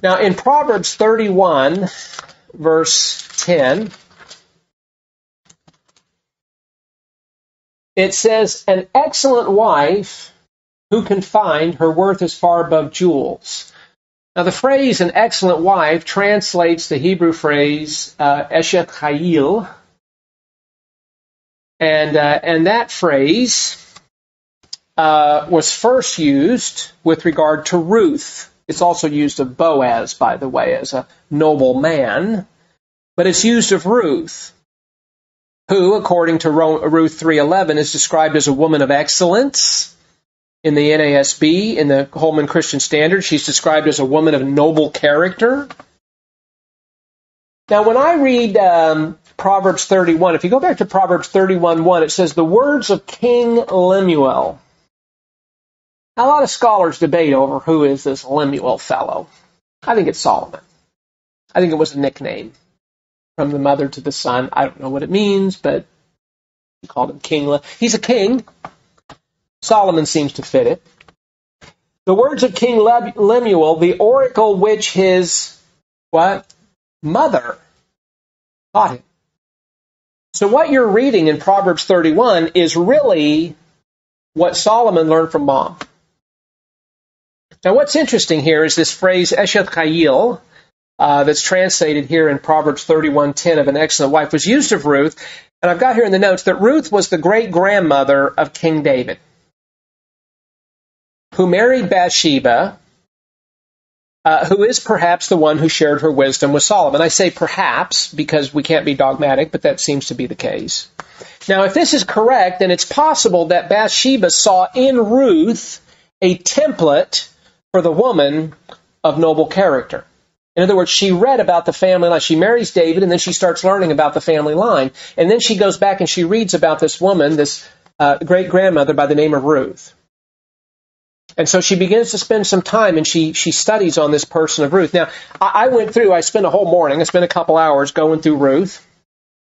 Now, in Proverbs 31, verse 10, it says, "An excellent wife, who can find, her worth is far above jewels." Now, the phrase "an excellent wife" translates the Hebrew phrase esheth chayil, and that phrase was first used with regard to Ruth. It's also used of Boaz, by the way, as a noble man, but it's used of Ruth, who, according to Ruth 3:11, is described as a woman of excellence. In the NASB, in the Holman Christian Standard, she's described as a woman of noble character. Now, when I read Proverbs 31, if you go back to Proverbs 31:1, it says, "The words of King Lemuel." Now, a lot of scholars debate over who is this Lemuel fellow. I think it's Solomon. I think it was a nickname from the mother to the son. I don't know what it means, but he called him King. He's a king. Solomon seems to fit it. The words of King Lemuel, the oracle which his, what? Mother taught him. So what you're reading in Proverbs 31 is really what Solomon learned from Mom. Now, what's interesting here is this phrase, esheth chayil, that's translated here in Proverbs 31:10 of an excellent wife, was used of Ruth. And I've got here in the notes that Ruth was the great-grandmother of King David, who married Bathsheba, who is perhaps the one who shared her wisdom with Solomon. I say perhaps because we can't be dogmatic, but that seems to be the case. Now, if this is correct, then it's possible that Bathsheba saw in Ruth a template for the woman of noble character. In other words, she read about the family line. She marries David, and then she starts learning about the family line. And then she goes back and she reads about this woman, this great-grandmother by the name of Ruth. And so she begins to spend some time, and she studies on this person of Ruth. Now, I spent a whole morning, I spent a couple hours going through Ruth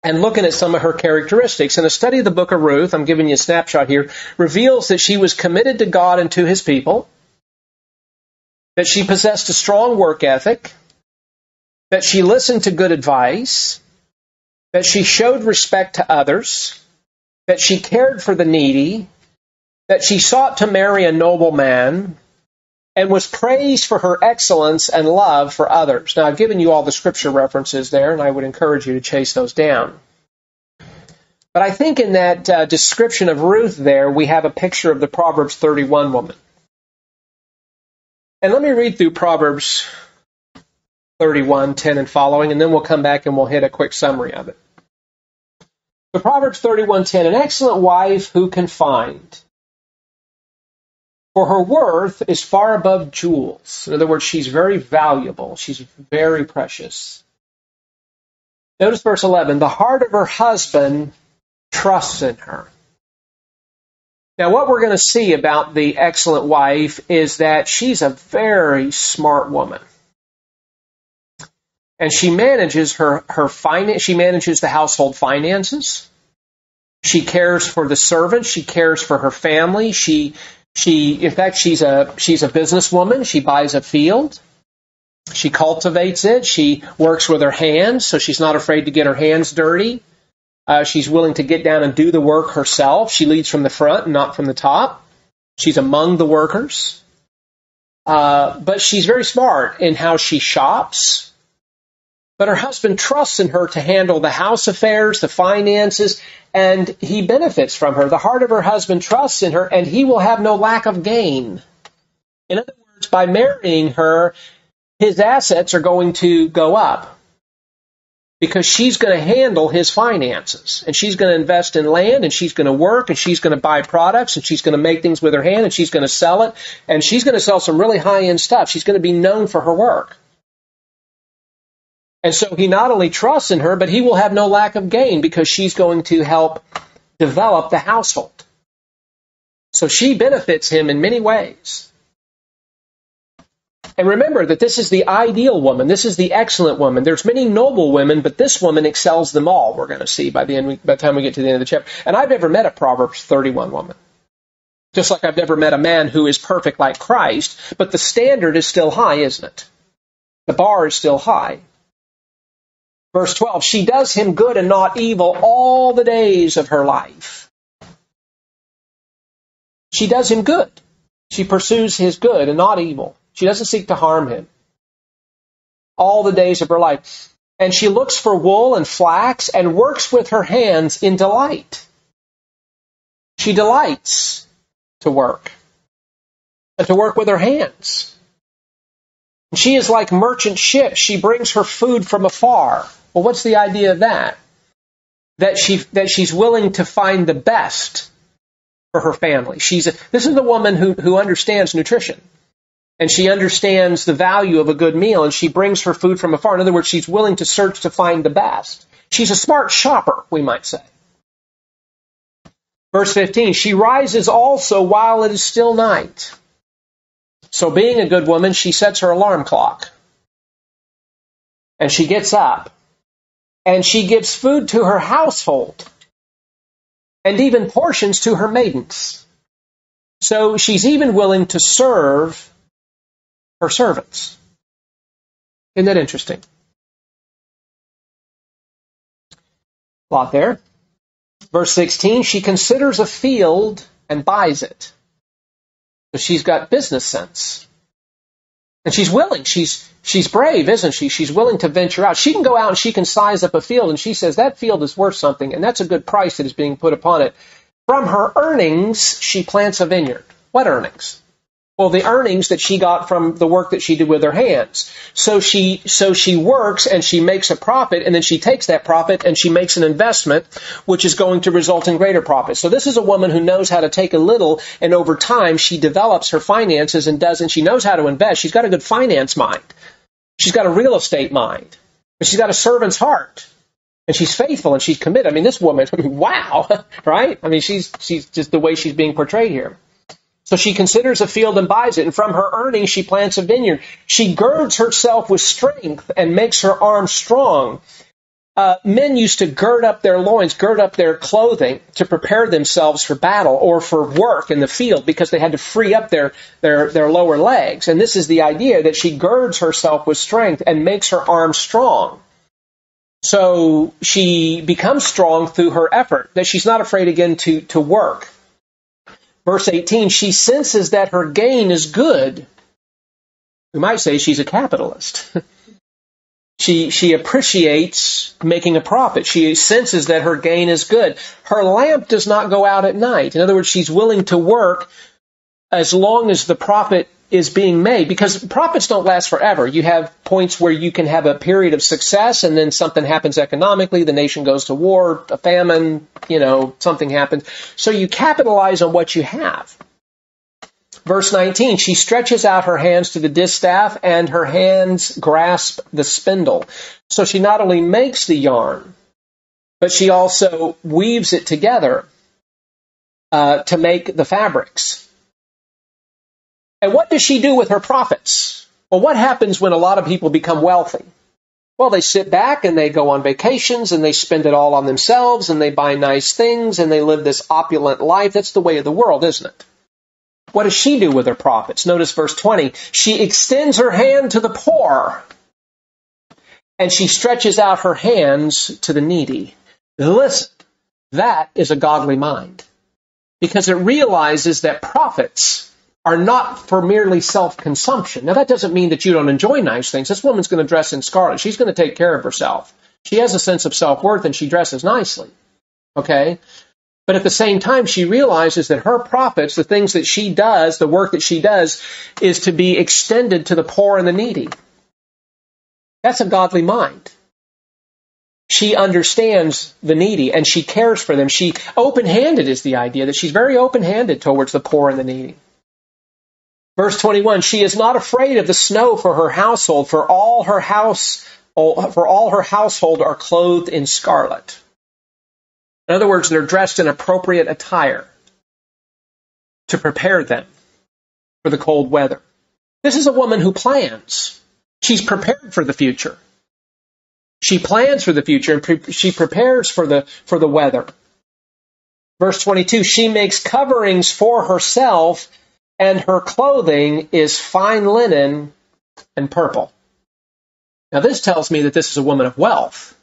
and looking at some of her characteristics. And a study of the book of Ruth, I'm giving you a snapshot here, reveals that she was committed to God and to his people, that she possessed a strong work ethic, that she listened to good advice, that she showed respect to others, that she cared for the needy, that she sought to marry a noble man, and was praised for her excellence and love for others. Now, I've given you all the scripture references there, and I would encourage you to chase those down. But I think in that description of Ruth there, we have a picture of the Proverbs 31 woman. And let me read through Proverbs 31:10 and following, and then we'll come back and we'll hit a quick summary of it. So Proverbs 31:10, "An excellent wife who can find? For her worth is far above jewels." In other words, she's very valuable. She's very precious. Notice verse 11, "The heart of her husband trusts in her." Now, what we're going to see about the excellent wife is that she's a very smart woman. And she manages she manages the household finances. She cares for the servants. She cares for her family. In fact, she's a businesswoman. She buys a field. She cultivates it. She works with her hands, so she's not afraid to get her hands dirty. She's willing to get down and do the work herself. She leads from the front and not from the top. She's among the workers. But she's very smart in how she shops. But her husband trusts in her to handle the house affairs, the finances, and he benefits from her. The heart of her husband trusts in her, and he will have no lack of gain. In other words, by marrying her, his assets are going to go up because she's going to handle his finances, and she's going to invest in land, and she's going to work, and she's going to buy products, and she's going to make things with her hand, and she's going to sell it, and she's going to sell some really high-end stuff. She's going to be known for her work. And so he not only trusts in her, but he will have no lack of gain because she's going to help develop the household. So she benefits him in many ways. And remember that this is the ideal woman. This is the excellent woman. There's many noble women, but this woman excels them all, we're going to see by the time we get to the end of the chapter. And I've never met a Proverbs 31 woman. Just like I've never met a man who is perfect like Christ, but the standard is still high, isn't it? The bar is still high. Verse 12, she does him good and not evil all the days of her life. She does him good. She pursues his good and not evil. She doesn't seek to harm him all the days of her life. And she looks for wool and flax and works with her hands in delight. She delights to work and to work with her hands. She is like merchant ships. She brings her food from afar. Well, what's the idea of that? That she's willing to find the best for her family. This is the woman who understands nutrition. And she understands the value of a good meal, and she brings her food from afar. In other words, she's willing to search to find the best. She's a smart shopper, we might say. Verse 15, she rises also while it is still night. So being a good woman, she sets her alarm clock. And she gets up. And she gives food to her household. And even portions to her maidens. So she's even willing to serve her servants. Isn't that interesting? A lot there. Verse 16, she considers a field and buys it. So she's got business sense. And she's willing. She's brave, isn't she? She's willing to venture out. She can go out and she can size up a field, and she says that field is worth something, and that's a good price that is being put upon it. From her earnings, she plants a vineyard. What earnings? Well, the earnings that she got from the work that she did with her hands. So she works and she makes a profit, and then she takes that profit and she makes an investment, which is going to result in greater profit. So this is a woman who knows how to take a little, and over time she develops her finances and she knows how to invest. She's got a good finance mind. She's got a real estate mind. But she's got a servant's heart. And she's faithful and she's committed. I mean, this woman, wow, right? I mean, she's just the way she's being portrayed here. So she considers a field and buys it, and from her earnings she plants a vineyard. She girds herself with strength and makes her arms strong. Men used to gird up their loins, gird up their clothing to prepare themselves for battle or for work in the field, because they had to free up their lower legs. And this is the idea, that she girds herself with strength and makes her arms strong. So she becomes strong through her effort, that she's not afraid again to work. Verse 18, she senses that her gain is good. We might say she's a capitalist. She appreciates making a profit. She senses that her gain is good. Her lamp does not go out at night. In other words, she's willing to work as long as the profit is being made, because profits don't last forever. You have points where you can have a period of success, and then something happens economically, the nation goes to war, a famine, something happens. So you capitalize on what you have. Verse 19, she stretches out her hands to the distaff, and her hands grasp the spindle. So she not only makes the yarn, but she also weaves it together to make the fabrics. And what does she do with her profits? Well, what happens when a lot of people become wealthy? Well, they sit back and they go on vacations and they spend it all on themselves and they buy nice things and they live this opulent life. That's the way of the world, isn't it? What does she do with her profits? Notice verse 20. She extends her hand to the poor and she stretches out her hands to the needy. Listen, that is a godly mind, because it realizes that profits are not for merely self-consumption. Now, that doesn't mean that you don't enjoy nice things. This woman's going to dress in scarlet. She's going to take care of herself. She has a sense of self-worth, and she dresses nicely. Okay? But at the same time, she realizes that her profits, the things that she does, the work that she does, is to be extended to the poor and the needy. That's a godly mind. She understands the needy, and she cares for them. Open-handed is the idea, that she's very open-handed towards the poor and the needy. Verse 21, she is not afraid of the snow for her household, for all her household are clothed in scarlet. In other words, they're dressed in appropriate attire to prepare them for the cold weather. This is a woman who plans. She's prepared for the future. She plans for the future, and she prepares for the weather. Verse 22, she makes coverings for herself, and her clothing is fine linen and purple. Now, this tells me that this is a woman of wealth.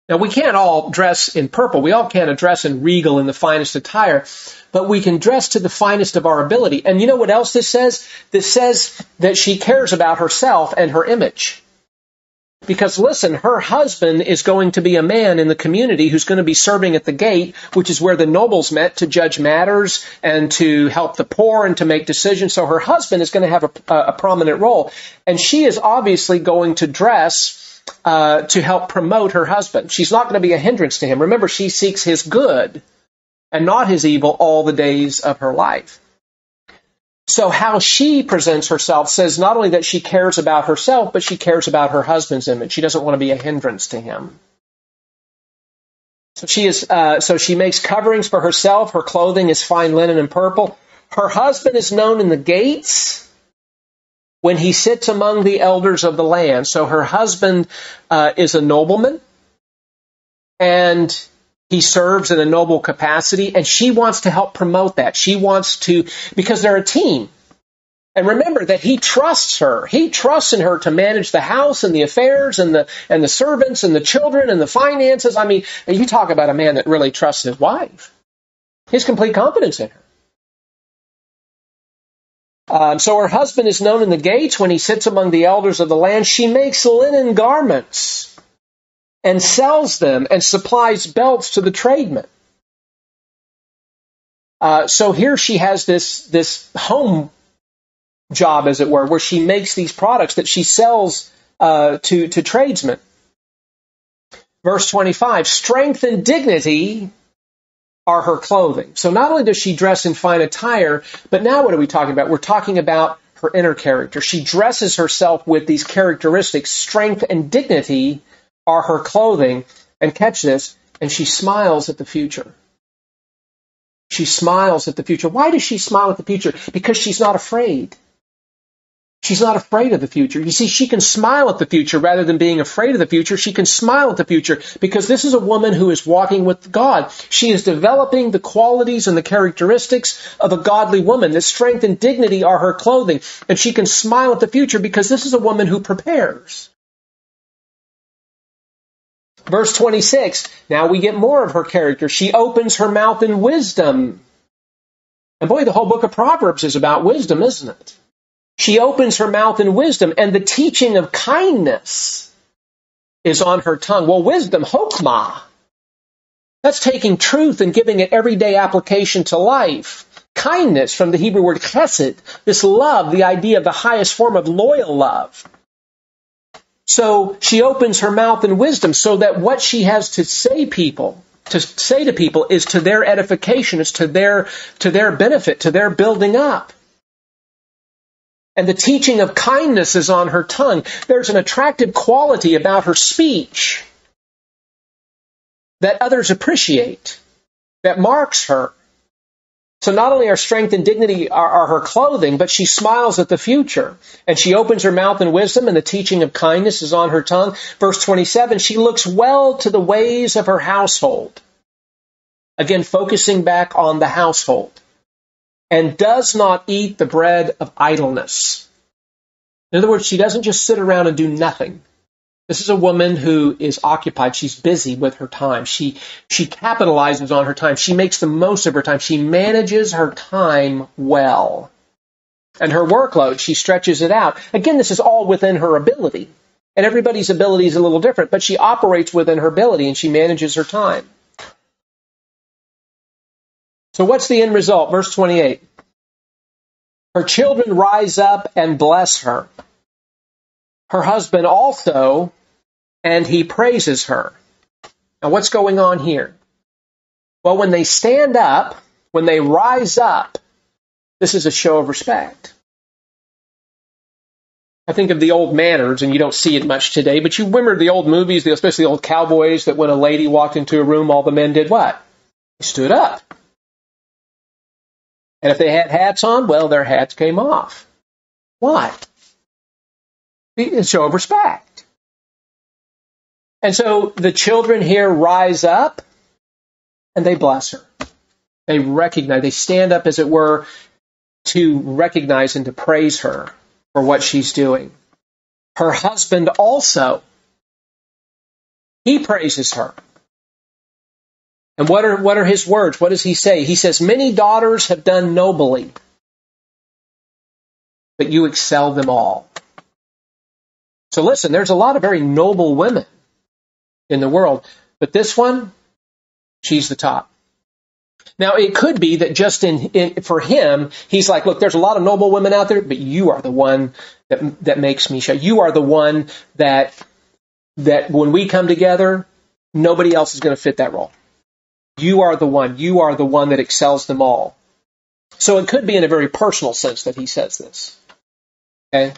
Now, we can't all dress in purple. We all can't dress in regal in the finest attire, but we can dress to the finest of our ability. And you know what else this says? This says that she cares about herself and her image. Because listen, her husband is going to be a man in the community who's going to be serving at the gate, which is where the nobles met to judge matters and to help the poor and to make decisions. So her husband is going to have a prominent role. And she is obviously going to dress to help promote her husband. She's not going to be a hindrance to him. Remember, she seeks his good and not his evil all the days of her life. So how she presents herself says not only that she cares about herself, but she cares about her husband's image. She doesn't want to be a hindrance to him. So she makes coverings for herself. Her clothing is fine linen and purple. Her husband is known in the gates when he sits among the elders of the land. So her husband is a nobleman, and he serves in a noble capacity, and she wants to help promote that. She wants to, because they're a team. And remember that he trusts her. He trusts in her to manage the house and the affairs and the servants and the children and the finances. I mean, you talk about a man that really trusts his wife. He has complete confidence in her. So her husband is known in the gates when he sits among the elders of the land. She makes linen garments and sells them and supplies belts to the tradesmen. So here she has this home job, as it were, where she makes these products that she sells to tradesmen. Verse 25, strength and dignity are her clothing. So not only does she dress in fine attire, but now what are we talking about? We're talking about her inner character. She dresses herself with these characteristics. Strength and dignity are her clothing. And catch this, and she smiles at the future. She smiles at the future. Why does she smile at the future? Because she's not afraid. She's not afraid of the future. You see, she can smile at the future rather than being afraid of the future. She can smile at the future because this is a woman who is walking with God. She is developing the qualities and the characteristics of a godly woman. That strength and dignity are her clothing. And she can smile at the future because this is a woman who prepares. Verse 26, now we get more of her character. She opens her mouth in wisdom. And boy, the whole book of Proverbs is about wisdom, isn't it? She opens her mouth in wisdom, and the teaching of kindness is on her tongue. Well, wisdom, chokmah, that's taking truth and giving it everyday application to life. Kindness, from the Hebrew word chesed, this love, the idea of the highest form of loyal love. So she opens her mouth in wisdom so that what she has to say to people is to their edification, it's to their benefit, to their building up. And the teaching of kindness is on her tongue. There's an attractive quality about her speech that others appreciate, that marks her. So not only are strength and dignity are her clothing, but she smiles at the future. And she opens her mouth in wisdom, and the teaching of kindness is on her tongue. Verse 27, she looks well to the ways of her household. Again, focusing back on the household. And does not eat the bread of idleness. In other words, she doesn't just sit around and do nothing. This is a woman who is occupied. She's busy with her time. She capitalizes on her time. She makes the most of her time. She manages her time well. And her workload, she stretches it out. Again, this is all within her ability. And everybody's ability is a little different, but she operates within her ability and she manages her time. So what's the end result? Verse 28. Her children rise up and bless her. Her husband also, and he praises her. Now what's going on here? Well, when they stand up, when they rise up, this is a show of respect. I think of the old manners, and you don't see it much today, but you remember the old movies, especially the old cowboys, that when a lady walked into a room, all the men did what? They stood up. And if they had hats on, well, their hats came off. Why? A show of respect. And so the children here rise up and they bless her. They recognize, they stand up, as it were, to recognize and to praise her for what she's doing. Her husband also, he praises her. And what are his words? What does he say? He says, many daughters have done nobly, but you excel them all. So listen, there's a lot of very noble women in the world, but this one, she's the top. Now, it could be that just for him, he's like, look, there's a lot of noble women out there, but you are the one that makes me shine. You are the one that when we come together, nobody else is going to fit that role. You are the one. You are the one that excels them all. So it could be in a very personal sense that he says this. Okay?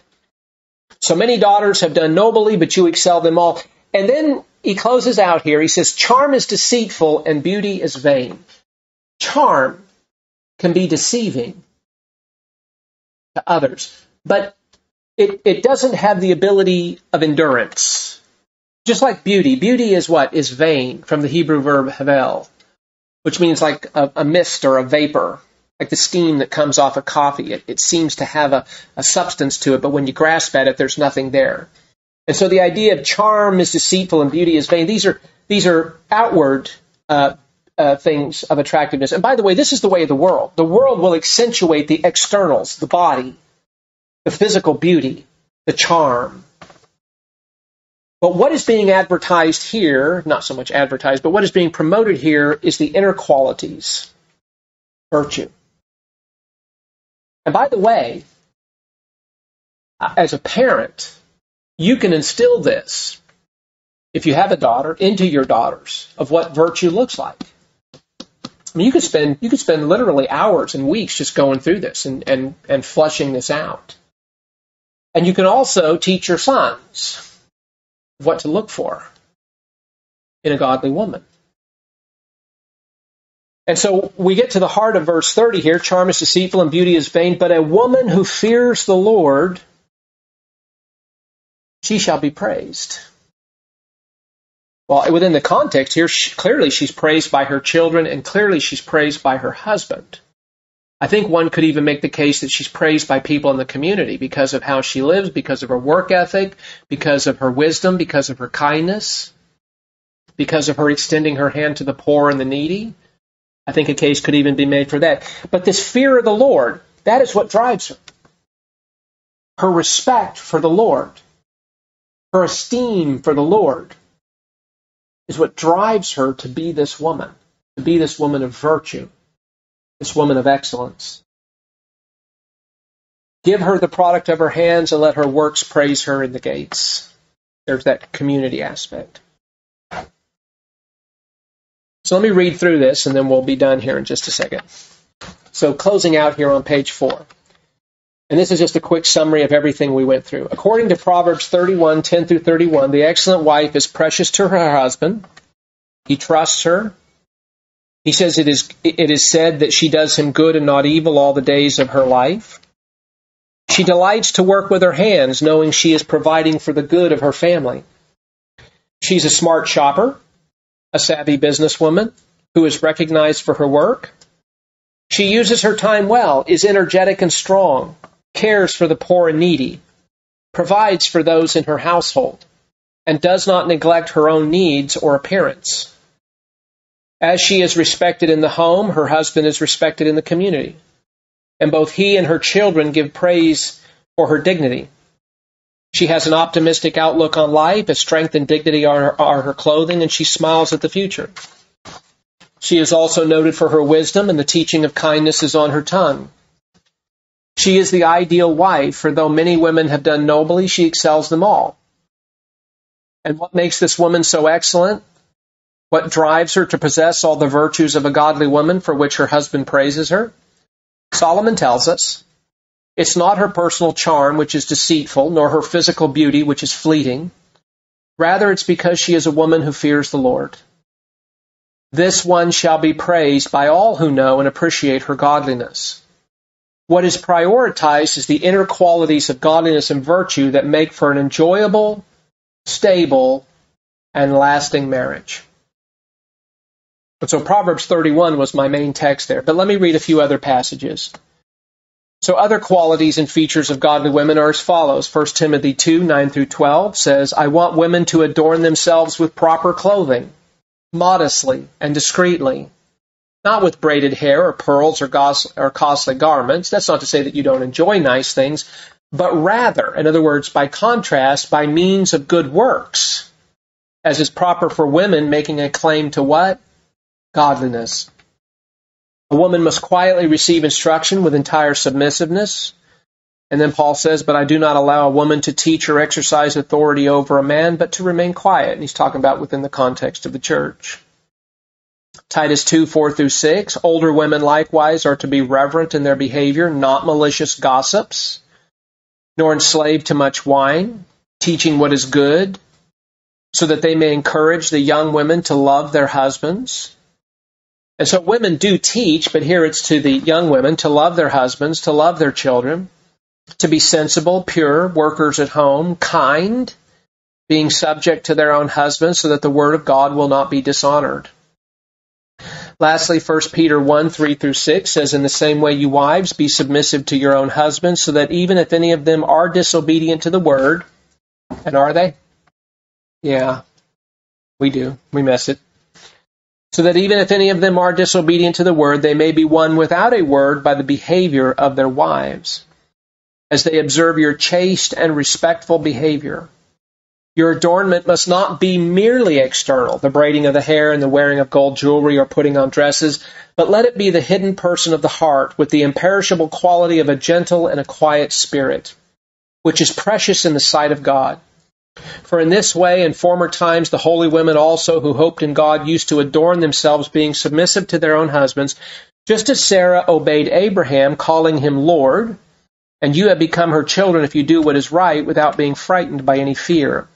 So many daughters have done nobly, but you excel them all. And then he closes out here. He says, charm is deceitful and beauty is vain. Charm can be deceiving to others, but it doesn't have the ability of endurance. Just like beauty. Beauty is what? Is vain, from the Hebrew verb havel, which means like a mist or a vapor, like the steam that comes off of coffee. It seems to have a substance to it, but when you grasp at it, there's nothing there. And so the idea of charm is deceitful and beauty is vain, these are outward things of attractiveness. And by the way, this is the way of the world. The world will accentuate the externals, the body, the physical beauty, the charm. But what is being advertised here, not so much advertised, but what is being promoted here is the inner qualities, virtue. And by the way, as a parent, you can instill this, if you have a daughter, into your daughters of what virtue looks like. I mean, you could spend literally hours and weeks just going through this and flushing this out. And you can also teach your sons what to look for in a godly woman. And so we get to the heart of verse 30 here. Charm is deceitful and beauty is vain, but a woman who fears the Lord, she shall be praised. Well, within the context here, clearly she's praised by her children, and clearly she's praised by her husband. I think one could even make the case that she's praised by people in the community because of how she lives, because of her work ethic, because of her wisdom, because of her kindness, because of her extending her hand to the poor and the needy. I think a case could even be made for that. But this fear of the Lord, that is what drives her. Her respect for the Lord, her esteem for the Lord, is what drives her to be this woman of virtue, this woman of excellence. Give her the product of her hands and let her works praise her in the gates. There's that community aspect. So let me read through this and then we'll be done here in just a second. So closing out here on page 4. And this is just a quick summary of everything we went through. According to Proverbs 31, 10 through 31, the excellent wife is precious to her husband. He trusts her. He says it is said that she does him good and not evil all the days of her life. She delights to work with her hands, knowing she is providing for the good of her family. She's a smart shopper, a savvy businesswoman who is recognized for her work. She uses her time well, is energetic and strong, cares for the poor and needy, provides for those in her household, and does not neglect her own needs or appearance. As she is respected in the home, her husband is respected in the community, and both he and her children give praise for her dignity. She has an optimistic outlook on life, as strength and dignity are her clothing, and she smiles at the future. She is also noted for her wisdom, and the teaching of kindness is on her tongue. She is the ideal wife, for though many women have done nobly, she excels them all. And what makes this woman so excellent? What drives her to possess all the virtues of a godly woman for which her husband praises her? Solomon tells us, it's not her personal charm, which is deceitful, nor her physical beauty, which is fleeting. Rather, it's because she is a woman who fears the Lord. This one shall be praised by all who know and appreciate her godliness. What is prioritized is the inner qualities of godliness and virtue that make for an enjoyable, stable, and lasting marriage. And so Proverbs 31 was my main text there, but let me read a few other passages. So other qualities and features of godly women are as follows. 1 Timothy 2, 9 through 12 says, I want women to adorn themselves with proper clothing, modestly and discreetly, not with braided hair or pearls or costly garments. That's not to say that you don't enjoy nice things, but rather, in other words, by contrast, by means of good works, as is proper for women making a claim to what? Godliness. A woman must quietly receive instruction with entire submissiveness. And then Paul says, but I do not allow a woman to teach or exercise authority over a man, but to remain quiet. And he's talking about within the context of the church. Titus 2, 4 through 6, older women likewise are to be reverent in their behavior, not malicious gossips, nor enslaved to much wine, teaching what is good, so that they may encourage the young women to love their husbands. And so women do teach, but here it's to the young women to love their husbands, to love their children, to be sensible, pure, workers at home, kind, being subject to their own husbands so that the word of God will not be dishonored. Lastly, 1 Peter 1, 3 through 6 says, in the same way, you wives, be submissive to your own husbands, so that even if any of them are disobedient to the word, and are they? Yeah, we do. We miss it. So that even if any of them are disobedient to the word, they may be won without a word by the behavior of their wives, as they observe your chaste and respectful behavior. Your adornment must not be merely external, the braiding of the hair and the wearing of gold jewelry or putting on dresses, but let it be the hidden person of the heart with the imperishable quality of a gentle and a quiet spirit, which is precious in the sight of God. For in this way, in former times, the holy women also who hoped in God used to adorn themselves, being submissive to their own husbands, just as Sarah obeyed Abraham, calling him Lord, and you have become her children if you do what is right without being frightened by any fear.